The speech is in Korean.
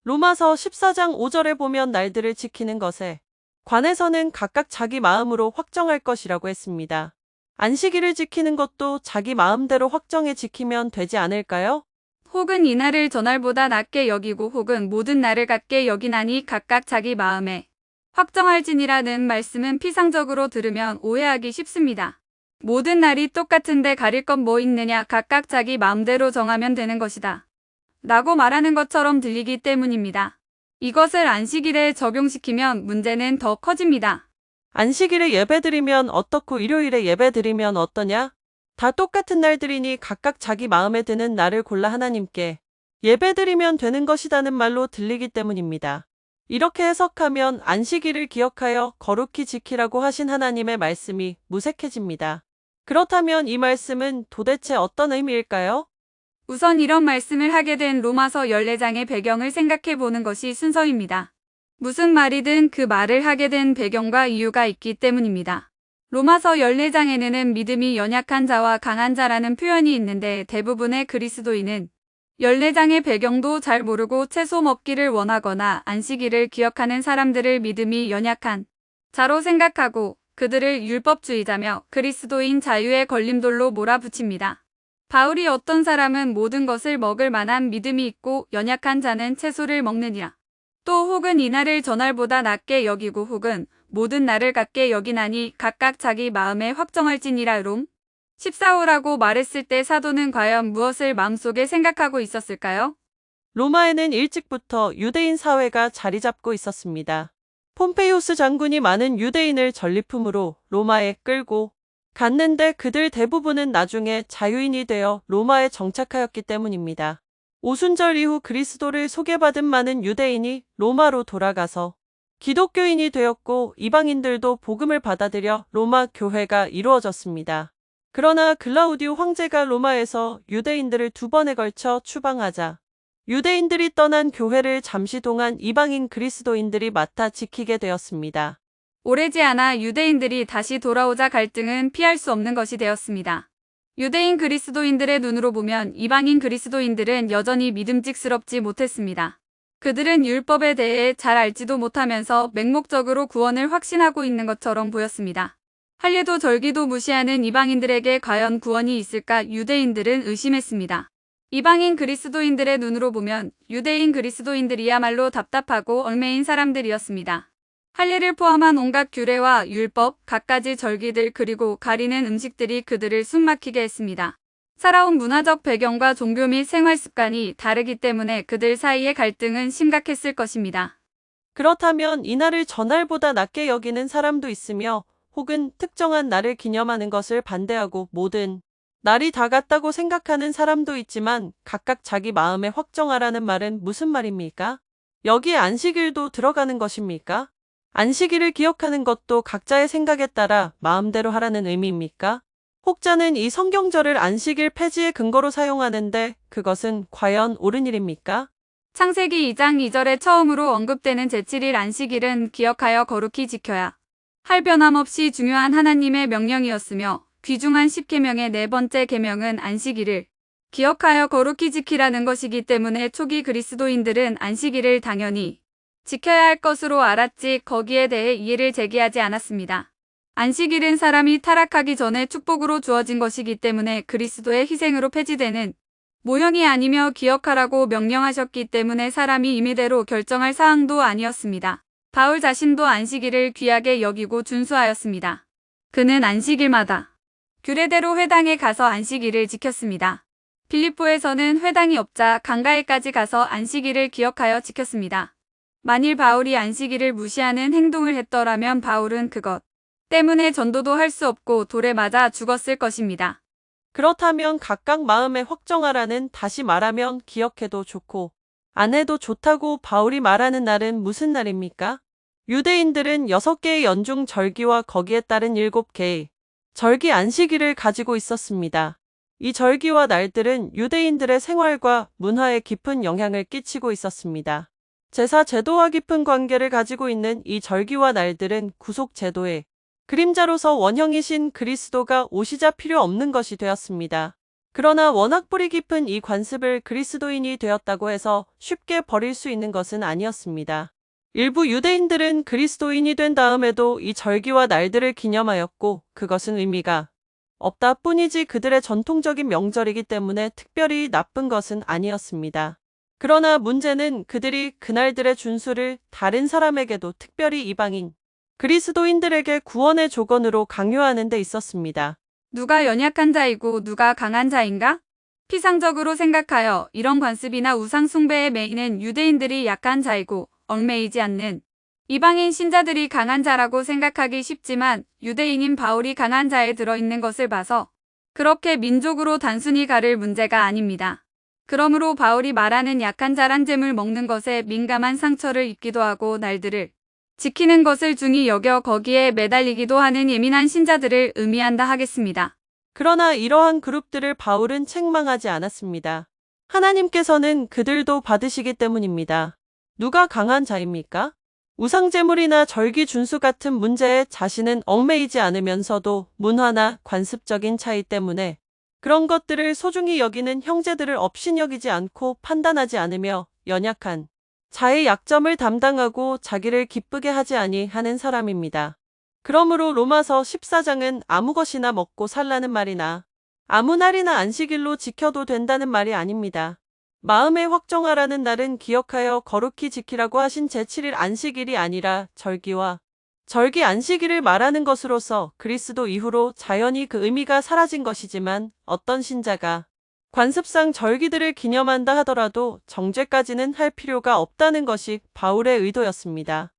로마서 14장 5절에 보면 날들을 지키는 것에 관해서는 각각 자기 마음으로 확정할 것이라고 했습니다. 안식일을 지키는 것도 자기 마음대로 확정해 지키면 되지 않을까요? 혹은 이날을 저날보다 낮게 여기고 혹은 모든 날을 같게 여기나니 각각 자기 마음에 확정할지니라는 말씀은 피상적으로 들으면 오해하기 쉽습니다. 모든 날이 똑같은데 가릴 건 뭐 있느냐, 각각 자기 마음대로 정하면 되는 것이다 라고 말하는 것처럼 들리기 때문입니다. 이것을 안식일에 적용시키면 문제는 더 커집니다. 안식일에 예배드리면 어떻고 일요일에 예배드리면 어떠냐? 다 똑같은 날들이니 각각 자기 마음에 드는 날을 골라 하나님께 예배드리면 되는 것이다는 말로 들리기 때문입니다. 이렇게 해석하면 안식일을 기억하여 거룩히 지키라고 하신 하나님의 말씀이 무색해집니다. 그렇다면 이 말씀은 도대체 어떤 의미일까요? 우선 이런 말씀을 하게 된 로마서 14장의 배경을 생각해 보는 것이 순서입니다. 무슨 말이든 그 말을 하게 된 배경과 이유가 있기 때문입니다. 로마서 14장에는 믿음이 연약한 자와 강한 자라는 표현이 있는데 대부분의 그리스도인은 14장의 배경도 잘 모르고 채소 먹기를 원하거나 안식일을 기억하는 사람들을 믿음이 연약한 자로 생각하고 그들을 율법주의자며 그리스도인 자유의 걸림돌로 몰아붙입니다. 바울이 어떤 사람은 모든 것을 먹을 만한 믿음이 있고 연약한 자는 채소를 먹느니라. 또 혹은 이날을 저날보다 낮게 여기고 혹은 모든 날을 같게 여기나니 각각 자기 마음에 확정할지니라. 롬 14호라고 말했을 때 사도는 과연 무엇을 마음속에 생각하고 있었을까요? 로마에는 일찍부터 유대인 사회가 자리 잡고 있었습니다. 폼페이오스 장군이 많은 유대인을 전리품으로 로마에 끌고 갔는데 그들 대부분은 나중에 자유인이 되어 로마에 정착하였기 때문입니다. 오순절 이후 그리스도를 소개받은 많은 유대인이 로마로 돌아가서 기독교인이 되었고 이방인들도 복음을 받아들여 로마 교회가 이루어졌습니다. 그러나 글라우디오 황제가 로마에서 유대인들을 2번에 걸쳐 추방하자 유대인들이 떠난 교회를 잠시 동안 이방인 그리스도인들이 맡아 지키게 되었습니다. 오래지 않아 유대인들이 다시 돌아오자 갈등은 피할 수 없는 것이 되었습니다. 유대인 그리스도인들의 눈으로 보면 이방인 그리스도인들은 여전히 믿음직스럽지 못했습니다. 그들은 율법에 대해 잘 알지도 못하면서 맹목적으로 구원을 확신하고 있는 것처럼 보였습니다. 할례도 절기도 무시하는 이방인들에게 과연 구원이 있을까 유대인들은 의심했습니다. 이방인 그리스도인들의 눈으로 보면 유대인 그리스도인들이야말로 답답하고 얽매인 사람들이었습니다. 할례를 포함한 온갖 규례와 율법, 갖가지 절기들 그리고 가리는 음식들이 그들을 숨막히게 했습니다. 살아온 문화적 배경과 종교 및 생활 습관이 다르기 때문에 그들 사이의 갈등은 심각했을 것입니다. 그렇다면 이날을 전날보다 낮게 여기는 사람도 있으며 혹은 특정한 날을 기념하는 것을 반대하고 모든 날이 다 같다고 생각하는 사람도 있지만 각각 자기 마음에 확정하라는 말은 무슨 말입니까? 여기에 안식일도 들어가는 것입니까? 안식일을 기억하는 것도 각자의 생각에 따라 마음대로 하라는 의미입니까? 혹자는 이 성경절을 안식일 폐지의 근거로 사용하는데 그것은 과연 옳은 일입니까? 창세기 2장 2절에 처음으로 언급되는 제7일 안식일은 기억하여 거룩히 지켜야 할 변함없이 중요한 하나님의 명령이었으며 귀중한 10계명의 네 번째 계명은 안식일을 기억하여 거룩히 지키라는 것이기 때문에 초기 그리스도인들은 안식일을 당연히 지켜야 할 것으로 알았지 거기에 대해 이의를 제기하지 않았습니다. 안식일은 사람이 타락하기 전에 축복으로 주어진 것이기 때문에 그리스도의 희생으로 폐지되는 모형이 아니며 기억하라고 명령하셨기 때문에 사람이 임의대로 결정할 사항도 아니었습니다. 바울 자신도 안식일을 귀하게 여기고 준수하였습니다. 그는 안식일마다 규례대로 회당에 가서 안식일을 지켰습니다. 빌립보에서는 회당이 없자 강가에까지 가서 안식일을 기억하여 지켰습니다. 만일 바울이 안식일을 무시하는 행동을 했더라면 바울은 그것 때문에 전도도 할 수 없고 돌에 맞아 죽었을 것입니다. 그렇다면 각각 마음에 확정하라는 다시 말하면 기억해도 좋고 안 해도 좋다고 바울이 말하는 날은 무슨 날입니까? 유대인들은 6개의 연중 절기와 거기에 따른 7개의 절기 안식일을 가지고 있었습니다. 이 절기와 날들은 유대인들의 생활과 문화에 깊은 영향을 끼치고 있었습니다. 제사 제도와 깊은 관계를 가지고 있는 이 절기와 날들은 구속 제도의 그림자로서 원형이신 그리스도가 오시자 필요 없는 것이 되었습니다. 그러나 워낙 뿌리 깊은 이 관습을 그리스도인이 되었다고 해서 쉽게 버릴 수 있는 것은 아니었습니다. 일부 유대인들은 그리스도인이 된 다음에도 이 절기와 날들을 기념하였고 그것은 의미가 없다 뿐이지 그들의 전통적인 명절이기 때문에 특별히 나쁜 것은 아니었습니다. 그러나 문제는 그들이 그날들의 준수를 다른 사람에게도 특별히 이방인 그리스도인들에게 구원의 조건으로 강요하는 데 있었습니다. 누가 연약한 자이고 누가 강한 자인가? 피상적으로 생각하여 이런 관습이나 우상 숭배의 메인은 유대인들이 약한 자이고 얽매이지 않는 이방인 신자들이 강한 자라고 생각하기 쉽지만 유대인인 바울이 강한 자에 들어있는 것을 봐서 그렇게 민족으로 단순히 가를 문제가 아닙니다. 그러므로 바울이 말하는 약한 자란 잼을 먹는 것에 민감한 상처를 입기도 하고 날들을 지키는 것을 중히 여겨 거기에 매달리기도 하는 예민한 신자들을 의미한다 하겠습니다. 그러나 이러한 그룹들을 바울은 책망하지 않았습니다. 하나님께서는 그들도 받으시기 때문입니다. 누가 강한 자입니까? 우상제물이나 절기 준수 같은 문제에 자신은 얽매이지 않으면서도 문화나 관습적인 차이 때문에 그런 것들을 소중히 여기는 형제들을 업신여기지 않고 판단하지 않으며 연약한 자의 약점을 담당하고 자기를 기쁘게 하지 아니하는 사람입니다. 그러므로 로마서 14장은 아무 것이나 먹고 살라는 말이나 아무 날이나 안식일로 지켜도 된다는 말이 아닙니다. 마음에 확정하라는 날은 기억하여 거룩히 지키라고 하신 제7일 안식일이 아니라 절기와 절기 안식일을 말하는 것으로서 그리스도 이후로 자연히 그 의미가 사라진 것이지만 어떤 신자가 관습상 절기들을 기념한다 하더라도 정죄까지는 할 필요가 없다는 것이 바울의 의도였습니다.